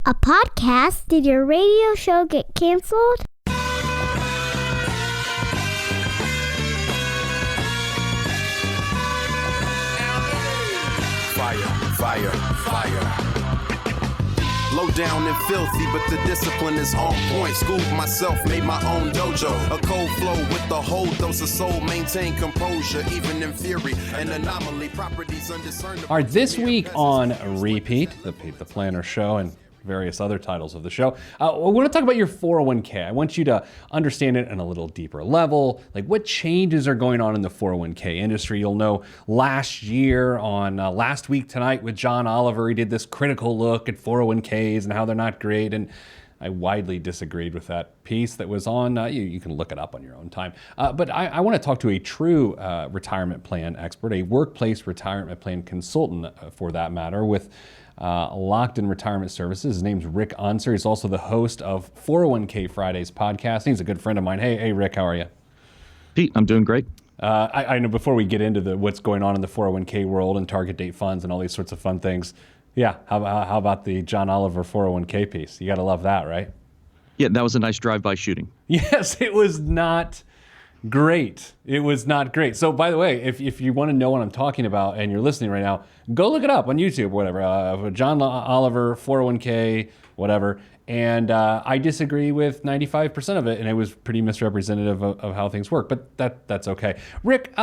A podcast? Did your radio show get canceled? Fire. Low down and filthy, but the discipline is on point. Schooled myself, made my own dojo. A cold flow with the whole dose of soul. Maintain composure, even in theory. An anomaly, properties undiscernible. All right, this week on RePete, the Pete the Planner Show, and various other titles of the show, we want to talk about your 401k. I want you to understand it on a little deeper level, like what changes are going on in the 401k industry. You'll know last year on Last Week Tonight with John Oliver, he did this critical look at 401ks and how they're not great, and I widely disagreed with that piece that was on. You can look it up on your own time. But I want to talk to a true retirement plan expert, a workplace retirement plan consultant for that matter, with Locked in Retirement Services. His name's Rick Unser. He's also the host of 401k Fridays podcast. He's a good friend of mine. Hey, Rick, how are you? Pete, I'm doing great. I know before we get into what's going on in the 401k world and target date funds and all these sorts of fun things, yeah, how about the John Oliver 401k piece? You got to love that, right? Yeah, that was a nice drive-by shooting. Yes, it was not great. It was not great. So, by the way, if you want to know what I'm talking about and you're listening right now, go look it up on YouTube or whatever. John Oliver, 401k, whatever. And I disagree with 95% of it, and it was pretty misrepresentative of how things work. But that's okay. Rick,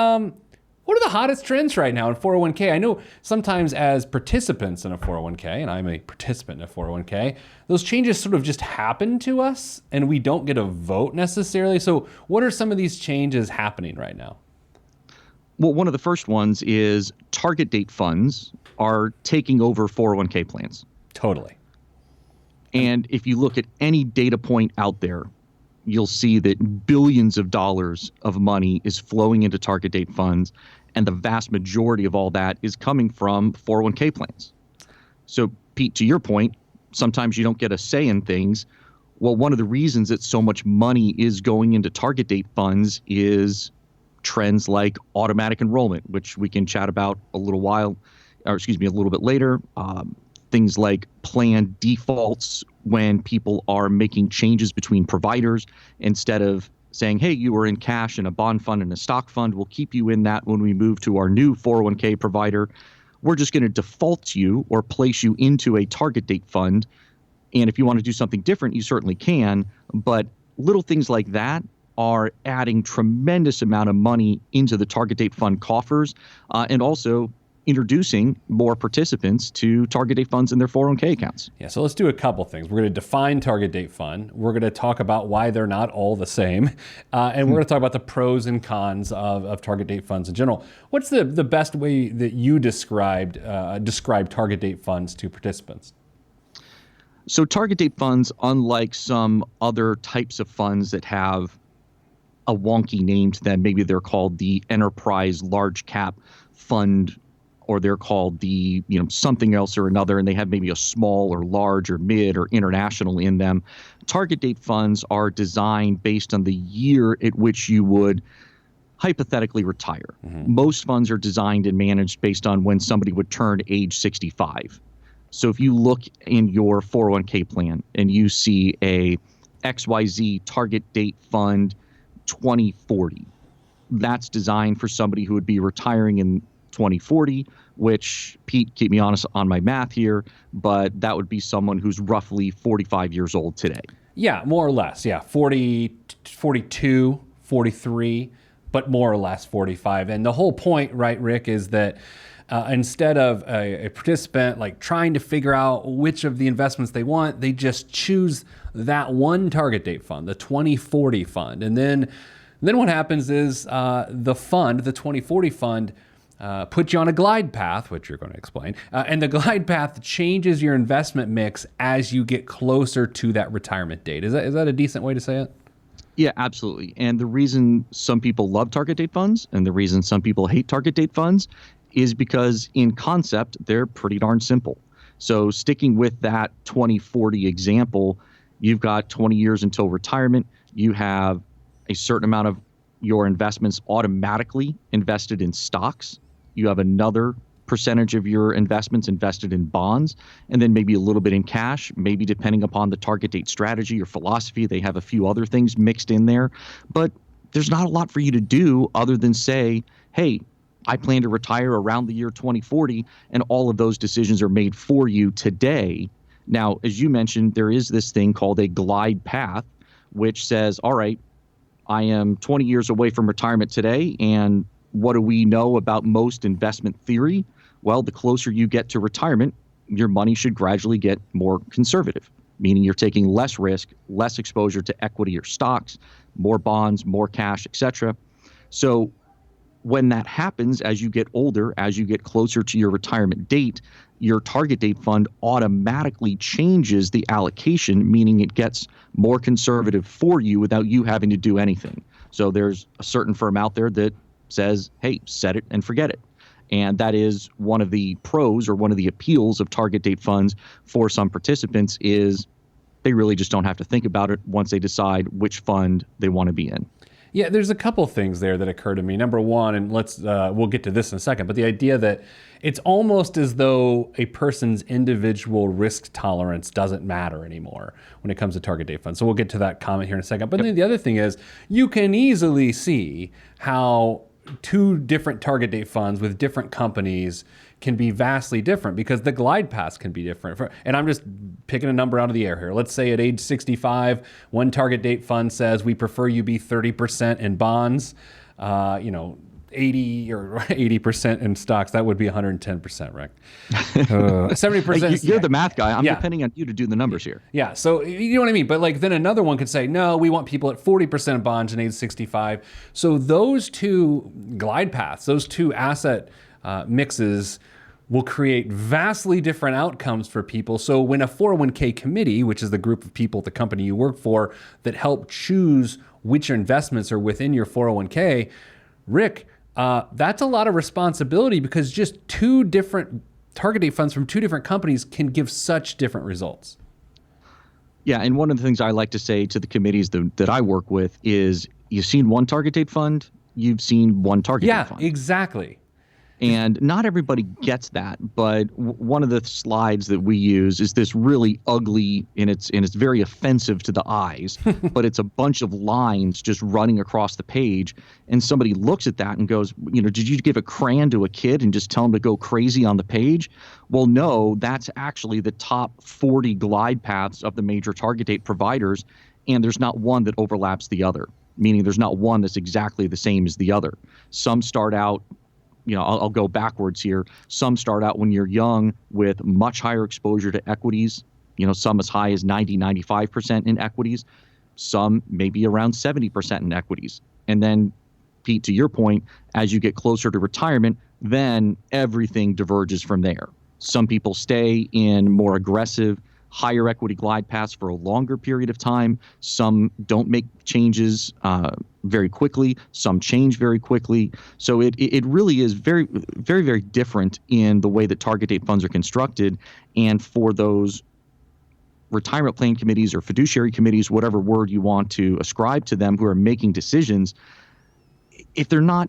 what are the hottest trends right now in 401k? I know sometimes as participants in a 401k, and I'm a participant in a 401k, those changes sort of just happen to us and we don't get a vote necessarily. So what are some of these changes happening right now? Well, one of the first ones is target date funds are taking over 401k plans. Totally. And if you look at any data point out there, you'll see that billions of dollars of money is flowing into target date funds, and the vast majority of all that is coming from 401k plans. So, Pete, to your point, sometimes you don't get a say in things. Well, one of the reasons that so much money is going into target date funds is trends like automatic enrollment, which we can chat about a little bit later. Things like plan defaults when people are making changes between providers. Instead of saying, hey, you were in cash in a bond fund and a stock fund, we'll keep you in that when we move to our new 401k provider. We're just going to default you or place you into a target date fund. And if you want to do something different, you certainly can. But little things like that are adding tremendous amount of money into the target date fund coffers, and also introducing more participants to target date funds in their 401k accounts. Yeah, so let's do a couple things. We're going to define target date fund. We're going to talk about why they're not all the same. And we're going to talk about the pros and cons of target date funds in general. What's the best way that you describe target date funds to participants? So target date funds, unlike some other types of funds that have a wonky name to them, maybe they're called the enterprise large cap fund, or they're called the, something else or another, and they have maybe a small or large or mid or international in them. Target date funds are designed based on the year at which you would hypothetically retire. Mm-hmm. Most funds are designed and managed based on when somebody would turn age 65. So if you look in your 401k plan and you see a XYZ target date fund 2040, that's designed for somebody who would be retiring in 2040, which, Pete, keep me honest on my math here, but that would be someone who's roughly 45 years old today. Yeah, more or less. Yeah, 40, 42, 43, but more or less 45. And the whole point, right, Rick, is that instead of a participant like trying to figure out which of the investments they want, they just choose that one target date fund, the 2040 fund. And then what happens is the 2040 fund, put you on a glide path, which you're going to explain, and the glide path changes your investment mix as you get closer to that retirement date. Is that a decent way to say it? Yeah, absolutely. And the reason some people love target date funds and the reason some people hate target date funds is because in concept, they're pretty darn simple. So sticking with that 2040 example, you've got 20 years until retirement. You have a certain amount of your investments automatically invested in stocks. You have another percentage of your investments invested in bonds, and then maybe a little bit in cash, maybe depending upon the target date strategy or philosophy. They have a few other things mixed in there, but there's not a lot for you to do other than say, hey, I plan to retire around the year 2040, and all of those decisions are made for you today. Now, as you mentioned, there is this thing called a glide path, which says, all right, I am 20 years away from retirement today, and what do we know about most investment theory? Well, the closer you get to retirement, your money should gradually get more conservative, meaning you're taking less risk, less exposure to equity or stocks, more bonds, more cash, etc. So when that happens, as you get older, as you get closer to your retirement date, your target date fund automatically changes the allocation, meaning it gets more conservative for you without you having to do anything. So there's a certain firm out there that says, hey, set it and forget it. And that is one of the pros or one of the appeals of target date funds for some participants is they really just don't have to think about it once they decide which fund they want to be in. Yeah, there's a couple things there that occur to me. Number one, and we'll get to this in a second, but the idea that it's almost as though a person's individual risk tolerance doesn't matter anymore when it comes to target date funds. So we'll get to that comment here in a second. But then the other thing is you can easily see how two different target date funds with different companies can be vastly different because the glide paths can be different. And I'm just picking a number out of the air here. Let's say at age 65, one target date fund says we prefer you be 30% in bonds, 80 or 80% in stocks. That would be 110%, Rick. 70%. You're the math guy. I'm depending on you to do the numbers here. Yeah, so you know what I mean? But like then another one could say, no, we want people at 40% of bonds in age 65. So those two glide paths, those two asset mixes will create vastly different outcomes for people. So when a 401k committee, which is the group of people at the company you work for that help choose which investments are within your 401k, Rick, that's a lot of responsibility because just two different target date funds from two different companies can give such different results. Yeah, and one of the things I like to say to the committees that I work with is you've seen one target date fund, you've seen one target date fund. Yeah, exactly. And not everybody gets that, but one of the slides that we use is this really ugly, and it's very offensive to the eyes, but it's a bunch of lines just running across the page, and somebody looks at that and goes, did you give a crayon to a kid and just tell him to go crazy on the page? Well, no, that's actually the top 40 glide paths of the major target date providers, and there's not one that overlaps the other, meaning there's not one that's exactly the same as the other. Some start out, I'll go backwards here. Some start out when you're young with much higher exposure to equities, some as high as 95% in equities, some maybe around 70% in equities. And then, Pete, to your point, as you get closer to retirement, then everything diverges from there. Some people stay in more aggressive, higher equity glide paths for a longer period of time. Some don't make changes very quickly. Some change very quickly. So it really is very, very, very different in the way that target date funds are constructed. And for those retirement plan committees or fiduciary committees, whatever word you want to ascribe to them, who are making decisions, if they're not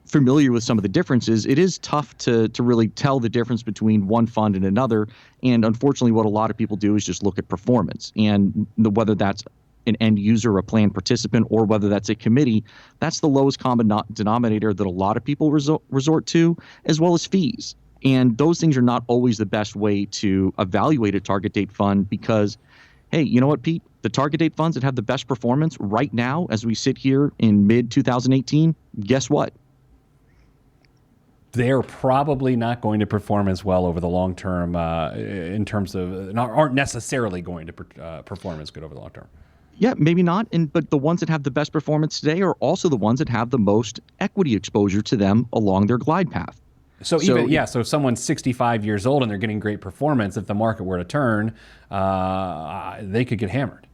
familiar with some of the differences, it is tough to really tell the difference between one fund and another. And unfortunately, what a lot of people do is just look at performance. And whether that's an end user, a plan participant, or whether that's a committee, that's the lowest common denominator that a lot of people resort to, as well as fees. And those things are not always the best way to evaluate a target date fund because, hey, you know what, Pete? The target date funds that have the best performance right now, as we sit here in mid-2018, guess what? They're probably not going to perform as well over the long term in terms of, aren't necessarily going to perform as good over the long term. Yeah, maybe not. But the ones that have the best performance today are also the ones that have the most equity exposure to them along their glide path. So if someone's 65 years old and they're getting great performance, if the market were to turn, they could get hammered.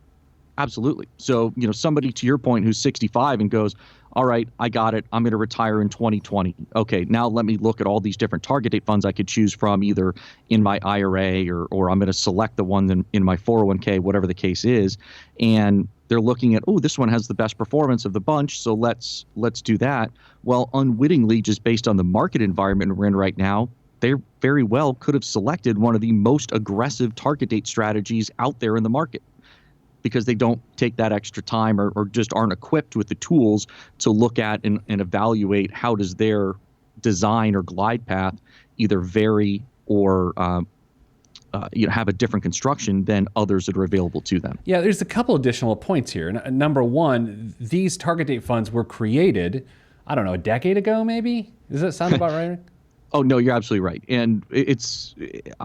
Absolutely. So, somebody to your point who's 65 and goes, all right, I got it. I'm going to retire in 2020. Okay, now let me look at all these different target date funds I could choose from, either in my IRA or I'm going to select the one in my 401k, whatever the case is. And they're looking at, this one has the best performance of the bunch, so let's do that. Well, unwittingly, just based on the market environment we're in right now, they very well could have selected one of the most aggressive target date strategies out there in the market, because they don't take that extra time or just aren't equipped with the tools to look at and evaluate how does their design or glide path either vary or have a different construction than others that are available to them. Yeah, there's a couple additional points here. Number one, these target date funds were created, I don't know, a decade ago maybe? Does that sound about right? Oh, no, you're absolutely right. And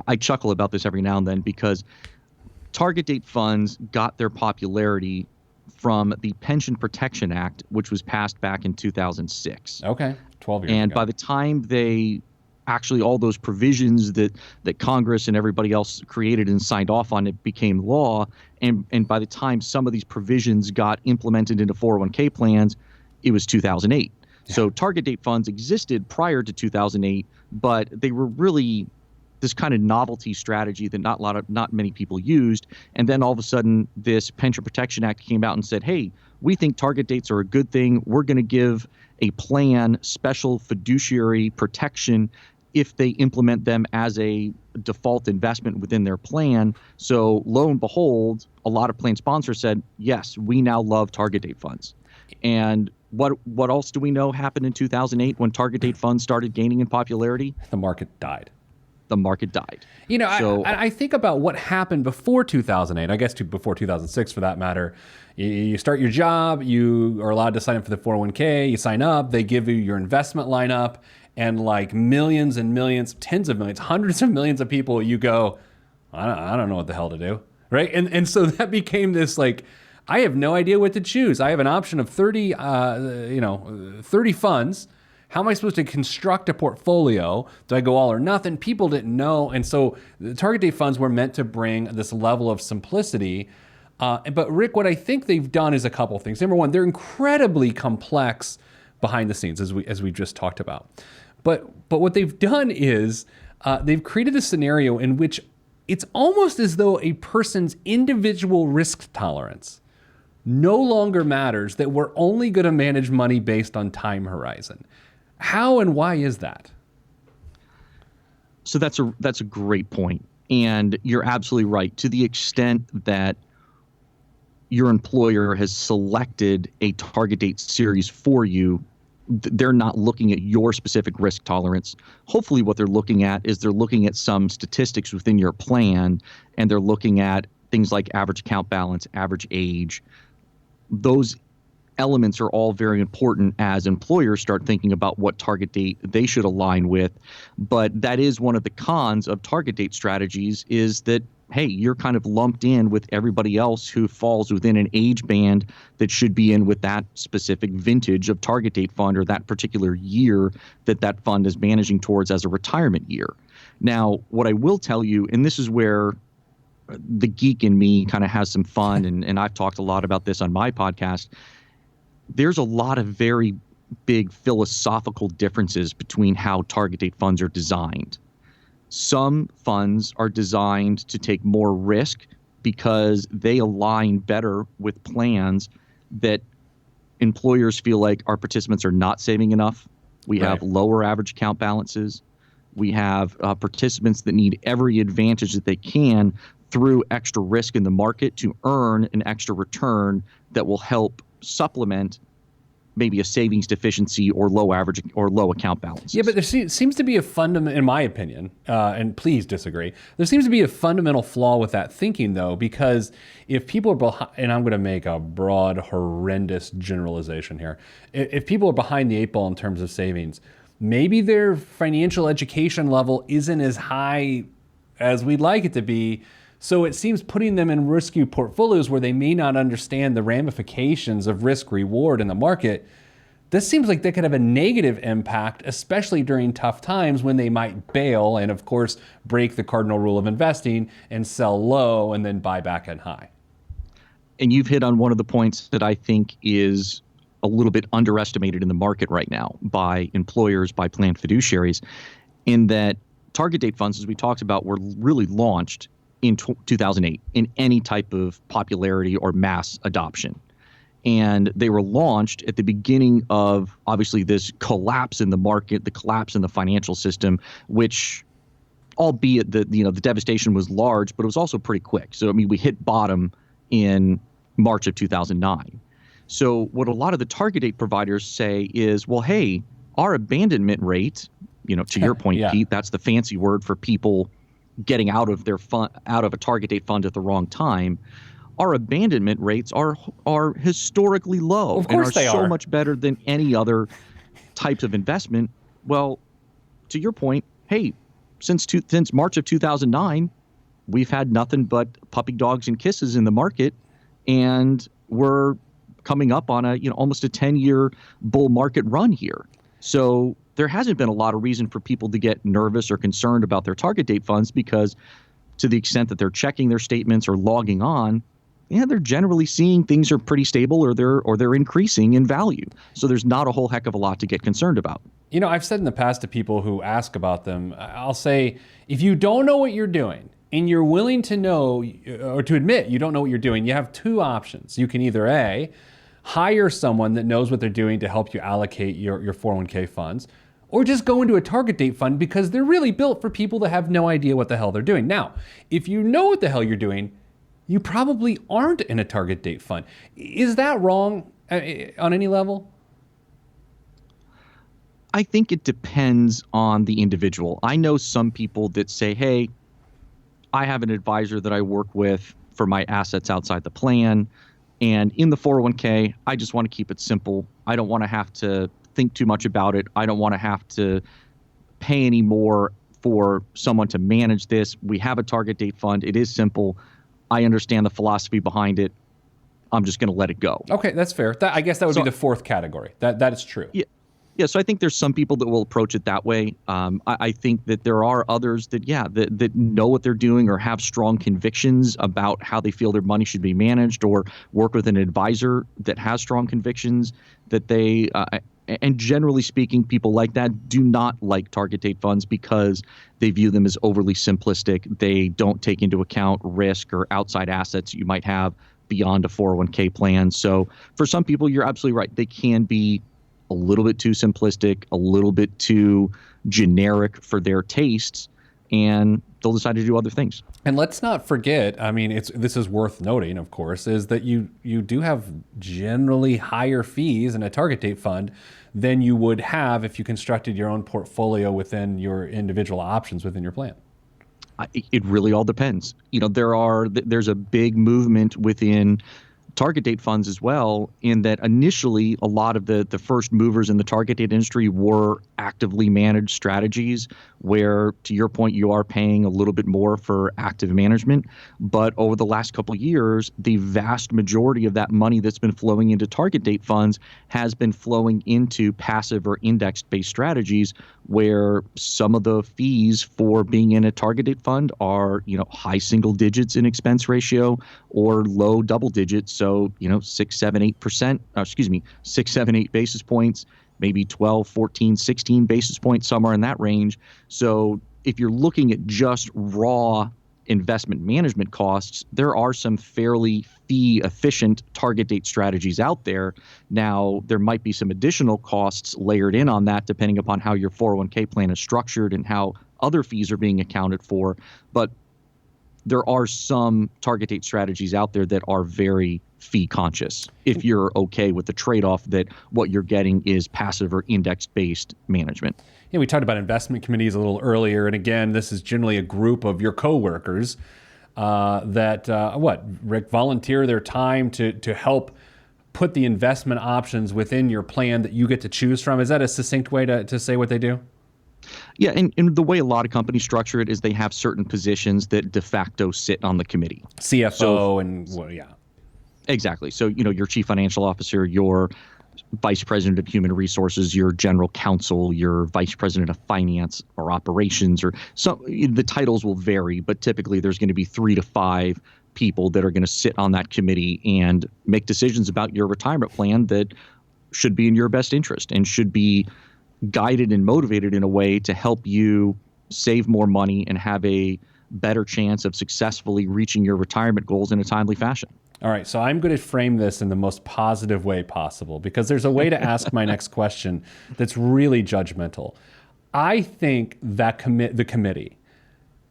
I chuckle about this every now and then because target date funds got their popularity from the Pension Protection Act, which was passed back in 2006. Okay, 12 years and ago. by the time all those provisions that Congress and everybody else created and signed off on, it became law. And by the time some of these provisions got implemented into 401k plans, it was 2008. Yeah. So target date funds existed prior to 2008, but they were really this kind of novelty strategy that not many people used. And then all of a sudden, this Pension Protection Act came out and said, hey, we think target dates are a good thing. We're going to give a plan special fiduciary protection if they implement them as a default investment within their plan. So lo and behold, a lot of plan sponsors said, yes, we now love target date funds. And what else do we know happened in 2008 when target date funds started gaining in popularity? The market died. The market died. You know, so, I think about what happened before 2008, I guess before 2006 for that matter. You start your job, you are allowed to sign up for the 401k, you sign up, they give you your investment lineup, and like millions and millions, tens of millions, hundreds of millions of people, you go, I don't know what the hell to do, right? And so that became this like, I have no idea what to choose. I have an option of 30 funds. How am I supposed to construct a portfolio? Do I go all or nothing? People didn't know. And so the target date funds were meant to bring this level of simplicity. But Rick, what I think they've done is a couple things. Number one, they're incredibly complex behind the scenes, as we just talked about. But what they've done is they've created a scenario in which it's almost as though a person's individual risk tolerance no longer matters, that we're only going to manage money based on time horizon. How and why is that? So that's a great point. And you're absolutely right. To the extent that your employer has selected a target date series for you, they're not looking at your specific risk tolerance. Hopefully what they're looking at is they're looking at some statistics within your plan, and they're looking at things like average account balance, average age. Those elements are all very important as employers start thinking about what target date they should align with. But that is one of the cons of target date strategies, is that, hey, you're kind of lumped in with everybody else who falls within an age band that should be in with that specific vintage of target date fund or that particular year that fund is managing towards as a retirement year. Now, what I will tell you, and this is where the geek in me kind of has some fun, and I've talked a lot about this on my podcast, there's a lot of very big philosophical differences between how target date funds are designed. Some funds are designed to take more risk because they align better with plans that employers feel like our participants are not saving enough. We have lower average account balances. We have participants that need every advantage that they can through extra risk in the market to earn an extra return that will help supplement maybe a savings deficiency or low average or low account balance. Yeah, but there seems to be a fundamental, in my opinion, and please disagree, there seems to be a fundamental flaw with that thinking, though, because if people are behind, and I'm going to make a broad, horrendous generalization here, if people are behind the eight ball in terms of savings, maybe their financial education level isn't as high as we'd like it to be. So it seems putting them in risky portfolios where they may not understand the ramifications of risk reward in the market, this seems like that could have a negative impact, especially during tough times when they might bail and, of course, break the cardinal rule of investing and sell low and then buy back at high. And you've hit on one of the points that I think is a little bit underestimated in the market right now by employers, by plan fiduciaries, in that target date funds, as we talked about, were really launched in 2008 in any type of popularity or mass adoption. And they were launched at the beginning of, obviously, this collapse in the market, the collapse in the financial system, which, albeit the devastation was large, but it was also pretty quick. So, I mean, we hit bottom in March of 2009. So what a lot of the target date providers say is, well, hey, our abandonment rate, to your point, Yeah. Pete, that's the fancy word for people getting out of their fund, out of a target date fund at the wrong time. Our abandonment rates are historically low Of course and they are so are. much better than any other types of investment. Well, to your point, hey, since March of 2009, we've had nothing but puppy dogs and kisses in the market, and we're coming up on almost a 10-year bull market run here. So there hasn't been a lot of reason for people to get nervous or concerned about their target date funds, because to the extent that they're checking their statements or logging on, they're generally seeing things are pretty stable, or they're increasing in value. So there's not a whole heck of a lot to get concerned about. I've said in the past to people who ask about them, I'll say, if you don't know what you're doing and you're willing to know or to admit you don't know what you're doing, you have two options. You can either A, hire someone that knows what they're doing to help you allocate your 401k funds, or just go into a target date fund, because they're really built for people that have no idea what the hell they're doing. Now, if you know what the hell you're doing, you probably aren't in a target date fund. Is that wrong on any level? I think it depends on the individual. I know some people that say, hey, I have an advisor that I work with for my assets outside the plan. And in the 401k, I just want to keep it simple. I don't want to have to think too much about it. I don't want to have to pay any more for someone to manage this. We have a target date fund. It is simple. I understand the philosophy behind it. I'm just going to let it go. Okay, that's fair. I guess that would be the fourth category. That is true. Yeah, so I think there's some people that will approach it that way. I think that there are others that know what they're doing or have strong convictions about how they feel their money should be managed, or work with an advisor that has strong convictions that they and generally speaking, people like that do not like target date funds because they view them as overly simplistic. They don't take into account risk or outside assets you might have beyond a 401k plan. So for some people, you're absolutely right. They can be a little bit too simplistic, a little bit too generic for their tastes, and they'll decide to do other things. And let's not forget, I mean, this is worth noting, of course, is that you do have generally higher fees in a target date fund than you would have if you constructed your own portfolio within your individual options within your plan. It really all depends. There's a big movement within target date funds as well, in that initially a lot of the first movers in the target date industry were actively managed strategies where, to your point, you are paying a little bit more for active management. But over the last couple of years, the vast majority of that money that's been flowing into target date funds has been flowing into passive or index-based strategies, where some of the fees for being in a target date fund are, high single digits in expense ratio or low double digits. So, 6, 7, 8 basis points, maybe 12, 14, 16 basis points, somewhere in that range. So if you're looking at just raw investment management costs, there are some fairly fee efficient target date strategies out there. Now, there might be some additional costs layered in on that, depending upon how your 401k plan is structured and how other fees are being accounted for. But there are some target date strategies out there that are very fee conscious, if you're okay with the trade-off that what you're getting is passive or index-based management. Yeah, we talked about investment committees a little earlier, and again, this is generally a group of your coworkers that Rick, volunteer their time to help put the investment options within your plan that you get to choose from. Is that a succinct way to say what they do? Yeah, and the way a lot of companies structure it is they have certain positions that de facto sit on the committee. CFO. Exactly. So, your chief financial officer, your vice president of human resources, your general counsel, your vice president of finance or operations, or the titles will vary, but typically there's going to be 3 to 5 people that are going to sit on that committee and make decisions about your retirement plan that should be in your best interest and should be guided and motivated in a way to help you save more money and have a better chance of successfully reaching your retirement goals in a timely fashion. All right, so I'm going to frame this in the most positive way possible because there's a way to ask my next question that's really judgmental. I think that the committee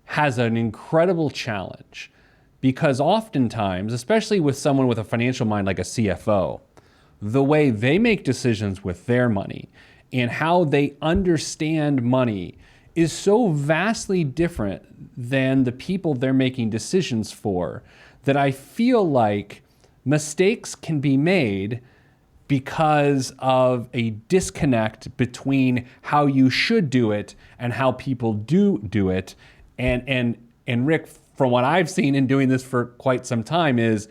has an incredible challenge because oftentimes, especially with someone with a financial mind like a CFO, the way they make decisions with their money and how they understand money is so vastly different than the people they're making decisions for that I feel like mistakes can be made because of a disconnect between how you should do it and how people do it. And Rick, from what I've seen in doing this for quite some time, is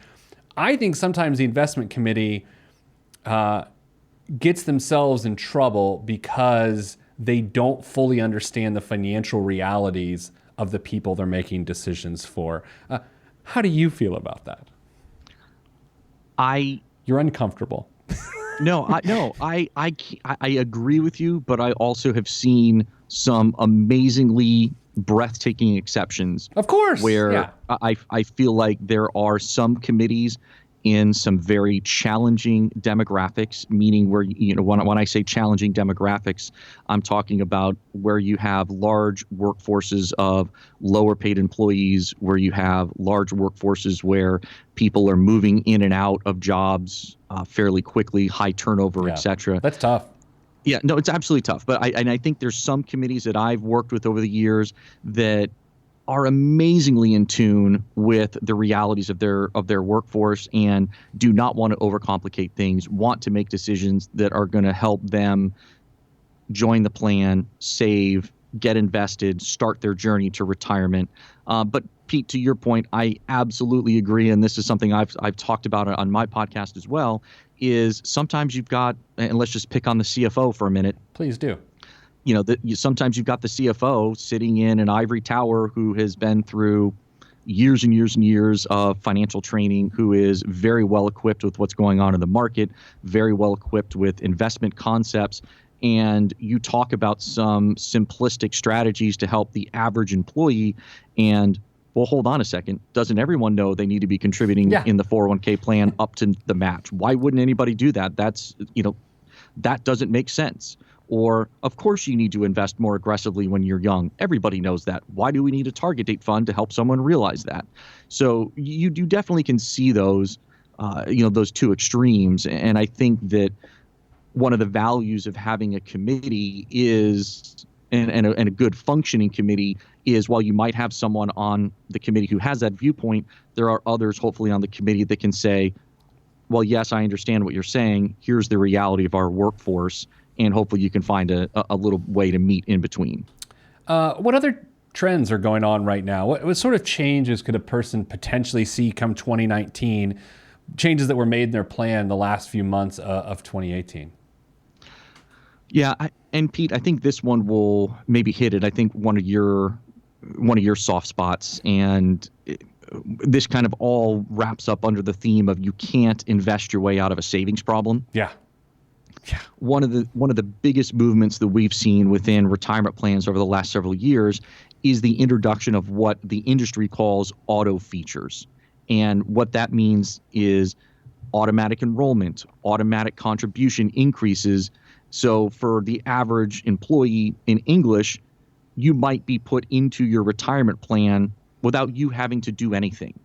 I think sometimes the investment committee gets themselves in trouble because they don't fully understand the financial realities of the people they're making decisions for. How do you feel about that? You're uncomfortable. I agree with you, but I also have seen some amazingly breathtaking exceptions. Of course. Where I feel like there are some committees in some very challenging demographics, meaning where, when I say challenging demographics, I'm talking about where you have large workforces of lower paid employees, where you have large workforces where people are moving in and out of jobs fairly quickly, high turnover, et cetera. That's tough. Yeah, no, it's absolutely tough. But I think there's some committees that I've worked with over the years that are amazingly in tune with the realities of their workforce and do not want to overcomplicate things, want to make decisions that are going to help them join the plan, save, get invested, start their journey to retirement. But Pete, to your point, I absolutely agree, and this is something I've talked about on my podcast as well, is sometimes you've got, and let's just pick on the CFO for a minute. Please do. Sometimes you've got the CFO sitting in an ivory tower who has been through years and years and years of financial training, who is very well equipped with what's going on in the market, very well equipped with investment concepts. And you talk about some simplistic strategies to help the average employee. And, well, hold on a second. Doesn't everyone know they need to be contributing in the 401k plan up to the match? Why wouldn't anybody do that? That doesn't make sense. Or, of course, you need to invest more aggressively when you're young. Everybody knows that. Why do we need a target date fund to help someone realize that? So you definitely can see those, those two extremes. And I think that one of the values of having a committee is, and a good functioning committee is, while you might have someone on the committee who has that viewpoint, there are others hopefully on the committee that can say, well, yes, I understand what you're saying. Here's the reality of our workforce. And hopefully you can find a little way to meet in between. What other trends are going on right now? What sort of changes could a person potentially see come 2019, changes that were made in their plan the last few months of 2018? Yeah, and Pete, I think this one will maybe hit it. I think one of your soft spots, and this kind of all wraps up under the theme of you can't invest your way out of a savings problem. Yeah. One of the biggest movements that we've seen within retirement plans over the last several years is the introduction of what the industry calls auto features. And what that means is automatic enrollment, automatic contribution increases. So for the average employee in English, you might be put into your retirement plan without you having to do anything.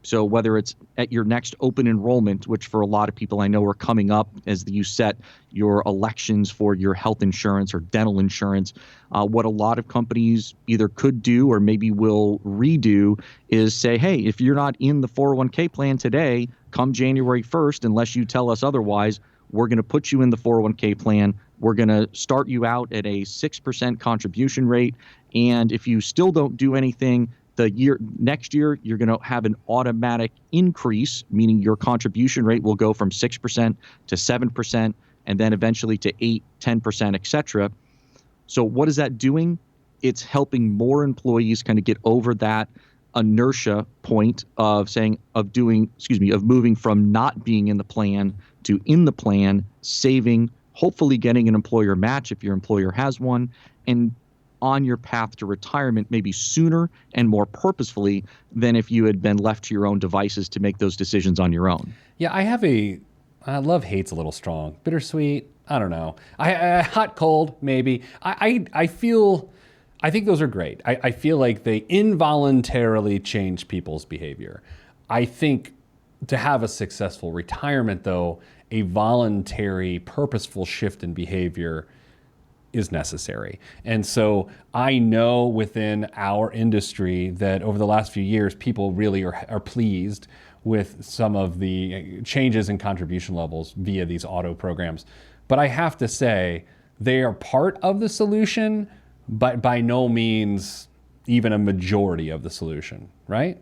So whether it's at your next open enrollment, which for a lot of people I know are coming up as you set your elections for your health insurance or dental insurance, what a lot of companies either could do or maybe will redo is say, hey, if you're not in the 401k plan today, come January 1st, unless you tell us otherwise, we're going to put you in the 401k plan. We're going to start you out at a 6% contribution rate. And if you still don't do anything, next year, you're going to have an automatic increase, meaning your contribution rate will go from 6% to 7%, and then eventually to 8, 10%, et cetera. So what is that doing? It's helping more employees kind of get over that inertia point of moving from not being in the plan to in the plan, saving, hopefully getting an employer match if your employer has one, and on your path to retirement maybe sooner and more purposefully than if you had been left to your own devices to make those decisions on your own. Yeah, love hate's a little strong. Bittersweet, I don't know. Hot, cold, maybe. I think those are great. I feel like they involuntarily change people's behavior. I think to have a successful retirement, though, a voluntary, purposeful shift in behavior is necessary. And so I know within our industry that over the last few years, people really are pleased with some of the changes in contribution levels via these auto programs. But I have to say, they are part of the solution, but by no means even a majority of the solution, right?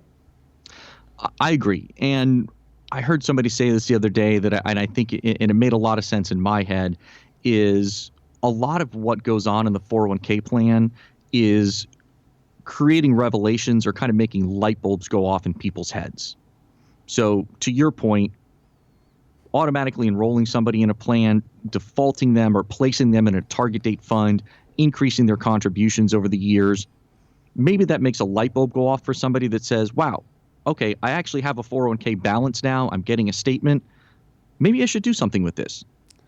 I agree. And I heard somebody say this the other day and I think it made a lot of sense in my head, is a lot of what goes on in the 401k plan is creating revelations or kind of making light bulbs go off in people's heads. So to your point, automatically enrolling somebody in a plan, defaulting them or placing them in a target date fund, increasing their contributions over the years, maybe that makes a light bulb go off for somebody that says, wow, okay, I actually have a 401k balance now. I'm getting a statement. Maybe I should do something with this.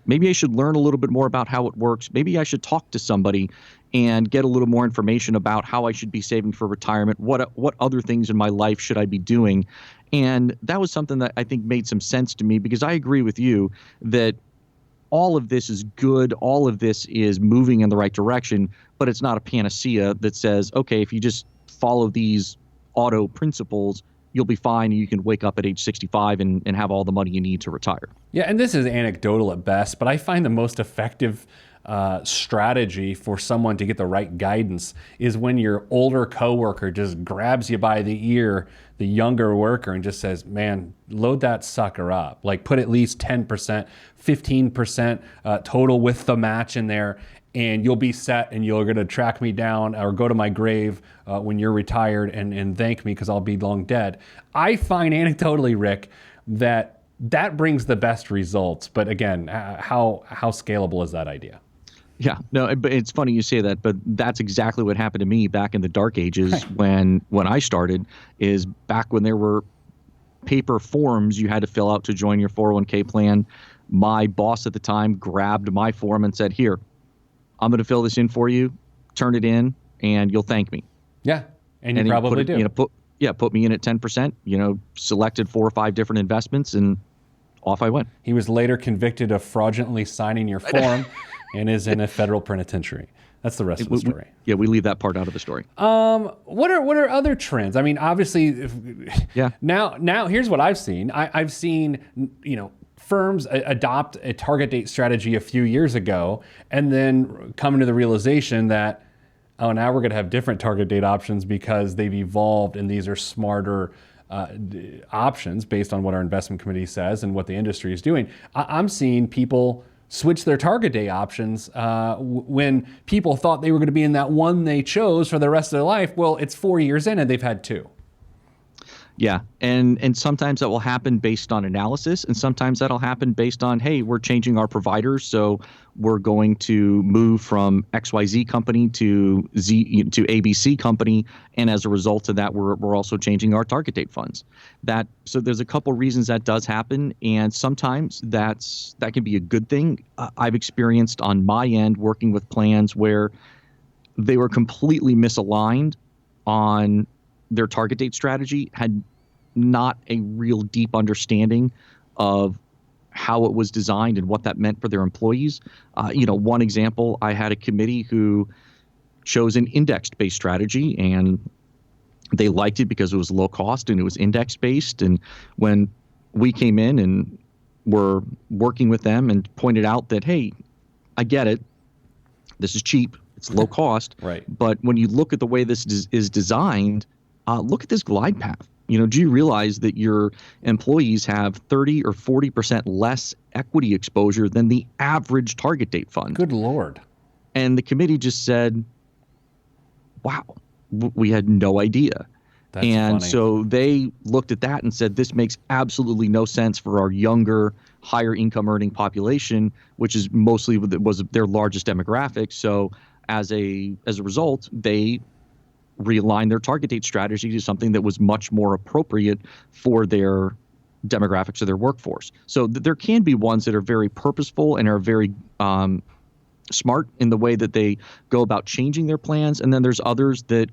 Maybe I should learn a little bit more about how it works. Maybe I should talk to somebody and get a little more information about how I should be saving for retirement. What other things in my life should I be doing? And that was something that I think made some sense to me, because I agree with you that all of this is good. All of this is moving in the right direction, but it's not a panacea that says, okay, if you just follow these auto principles, you'll be fine and you can wake up at age 65 and have all the money you need to retire. Yeah, and this is anecdotal at best, but I find the most effective strategy for someone to get the right guidance is when your older coworker just grabs you by the ear, the younger worker, and just says, man, load that sucker up. Like put at least 10%, 15% total with the match in there, and you'll be set, and you're going to track me down or go to my grave when you're retired and thank me because I'll be long dead. I find anecdotally, Rick, that brings the best results. But again, how scalable is that idea? Yeah, no, but it's funny you say that, but that's exactly what happened to me back in the dark ages when I started, is back when there were paper forms you had to fill out to join your 401k plan. My boss at the time grabbed my form and said, here, I'm going to fill this in for you, turn it in, and you'll thank me. Yeah, and you probably do. Put me in at 10%, selected 4 or 5 different investments, and off I went. He was later convicted of fraudulently signing your form and is in a federal penitentiary. That's the rest of the story. We leave that part out of the story. What are other trends? I mean, obviously, yeah. Now here's what I've seen. I've seen, firms adopt a target date strategy a few years ago and then come to the realization that, oh, now we're going to have different target date options because they've evolved and these are smarter options based on what our investment committee says and what the industry is doing. I'm seeing people switch their target date options when people thought they were going to be in that one they chose for the rest of their life. Well, it's 4 years in and they've had 2. Yeah, and sometimes that will happen based on analysis, and sometimes that'll happen based on, hey, we're changing our providers, so we're going to move from XYZ company to ABC company, and as a result of that, we're also changing our target date funds. So there's a couple reasons that does happen, and sometimes that can be a good thing. I've experienced on my end working with plans where they were completely misaligned on their target date strategy, had not a real deep understanding of how it was designed and what that meant for their employees. One example, I had a committee who chose an index-based strategy, and they liked it because it was low cost and it was index-based. And when we came in and were working with them and pointed out that, hey, I get it, this is cheap, it's low cost, right? But when you look at the way this is designed, look at this glide path. Do you realize that your employees have 30 or 40% less equity exposure than the average target date fund? Good Lord. And the committee just said, wow, we had no idea. That's and funny. So they looked at that and said, this makes absolutely no sense for our younger, higher income earning population, which is mostly was their largest demographic. So as a result, they realign their target date strategy to something that was much more appropriate for their demographics of their workforce. So there can be ones that are very purposeful and are very smart in the way that they go about changing their plans, and then there's others that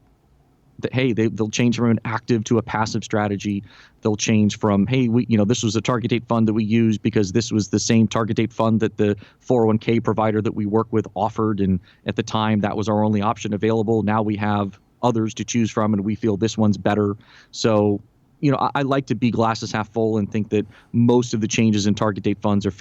they'll change from an active to a passive strategy. They'll change from, hey, this was a target date fund that we used because this was the same target date fund that the 401k provider that we work with offered, and at the time that was our only option available. Now we have others to choose from, and we feel this one's better. So, I like to be glasses half full and think that most of the changes in target date funds are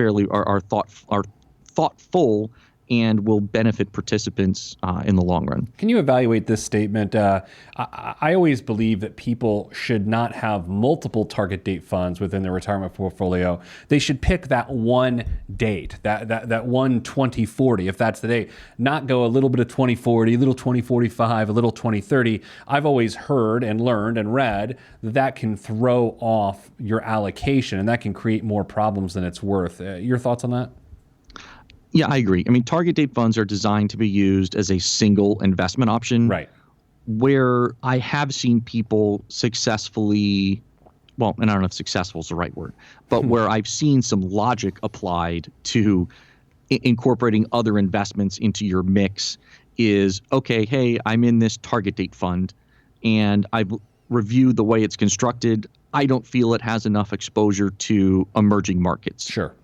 thoughtful and will benefit participants in the long run. Can you evaluate this statement? I always believe that people should not have multiple target date funds within their retirement portfolio. They should pick that one date, that one 2040, if that's the date, not go a little bit of 2040, a little 2045, a little 2030. I've always heard and learned and read that can throw off your allocation, and that can create more problems than it's worth. Your thoughts on that? Yeah, I agree. I mean, target date funds are designed to be used as a single investment option. Right. Where I have seen people successfully, well, and I don't know if successful is the right word, but where I've seen some logic applied to incorporating other investments into your mix is, okay, hey, I'm in this target date fund and I've reviewed the way it's constructed. I don't feel it has enough exposure to emerging markets. Sure.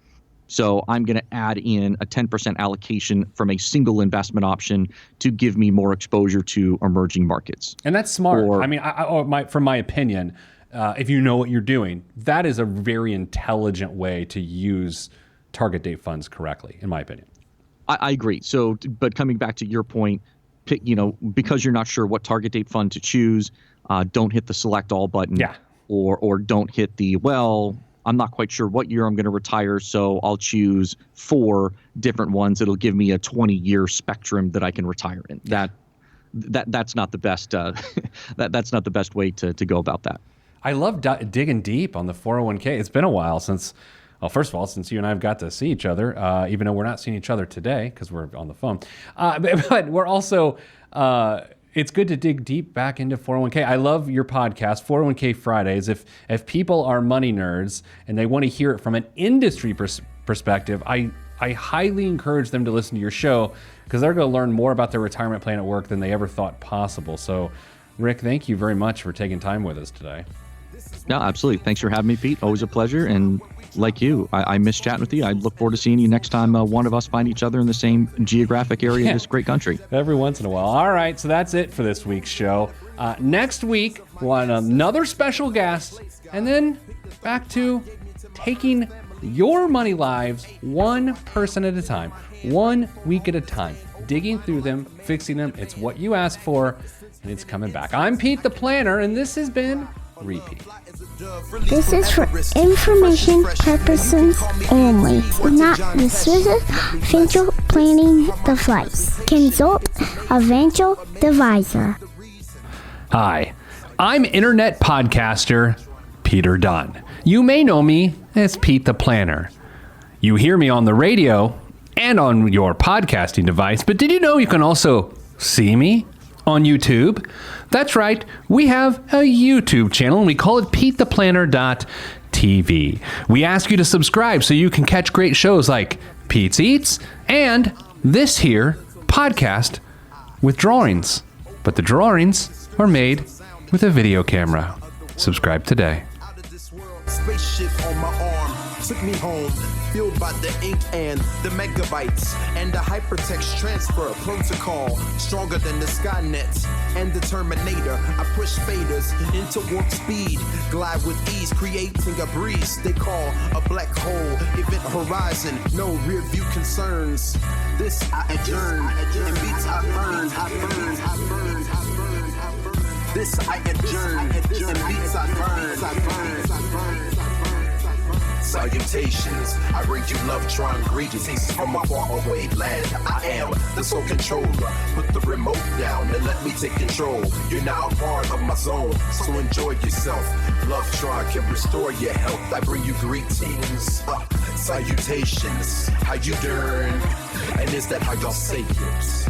So I'm going to add in a 10% allocation from a single investment option to give me more exposure to emerging markets. And that's smart. From my opinion, if you know what you're doing, that is a very intelligent way to use target date funds correctly, in my opinion. I agree. So, but coming back to your point, because you're not sure what target date fund to choose, don't hit the select all button. Yeah. Or don't hit the, I'm not quite sure what year I'm going to retire, so I'll choose 4 different ones. It'll give me a 20-year spectrum that I can retire in. That's not the best. That's not the best way to go about that. I love digging deep on the 401k. It's been a while since you and I have got to see each other, even though we're not seeing each other today because we're on the phone. But we're also. It's good to dig deep back into 401k. I love your podcast, 401k Fridays. If people are money nerds and they want to hear it from an industry perspective, I highly encourage them to listen to your show because they're going to learn more about their retirement plan at work than they ever thought possible. So, Rick, thank you very much for taking time with us today. No, absolutely. Thanks for having me, Pete. Always a pleasure. And like you, I miss chatting with you. I look forward to seeing you next time one of us find each other in the same geographic area of this great country. Every once in a while. All right, so that's it for this week's show. Next week, we'll have another special guest, and then back to taking your money lives one person at a time, 1 week at a time, digging through them, fixing them. It's what you asked for, and it's coming back. I'm Pete the Planner, and this has been RePete. This is for information purposes only. Not the Swiss financial planning device. Consult a financial advisor. Hi, I'm internet podcaster Peter Dunn. You may know me as Pete the Planner. You hear me on the radio and on your podcasting device, but did you know you can also see me on YouTube? That's right, we have a YouTube channel and we call it PeteThePlanner.tv. We ask you to subscribe so you can catch great shows like Pete's Eats and this here podcast with drawings. But the drawings are made with a video camera. Subscribe today. Spaceship on my arm took me home, fueled by the ink and the megabytes and the hypertext transfer protocol, stronger than the Skynet and the Terminator. I push faders into warp speed, glide with ease, creating a breeze they call a black hole. Event horizon, no rear view concerns. This I adjourn, in beats I burn, This I adjourn, in beats I burn, Salutations, I bring you love, trying greetings from a faraway land. I am the sole controller. Put the remote down and let me take control. You're now a part of my zone, so enjoy yourself. Love Tron can restore your health. I bring you greetings, salutations. How you doing? And is that how y'all say it?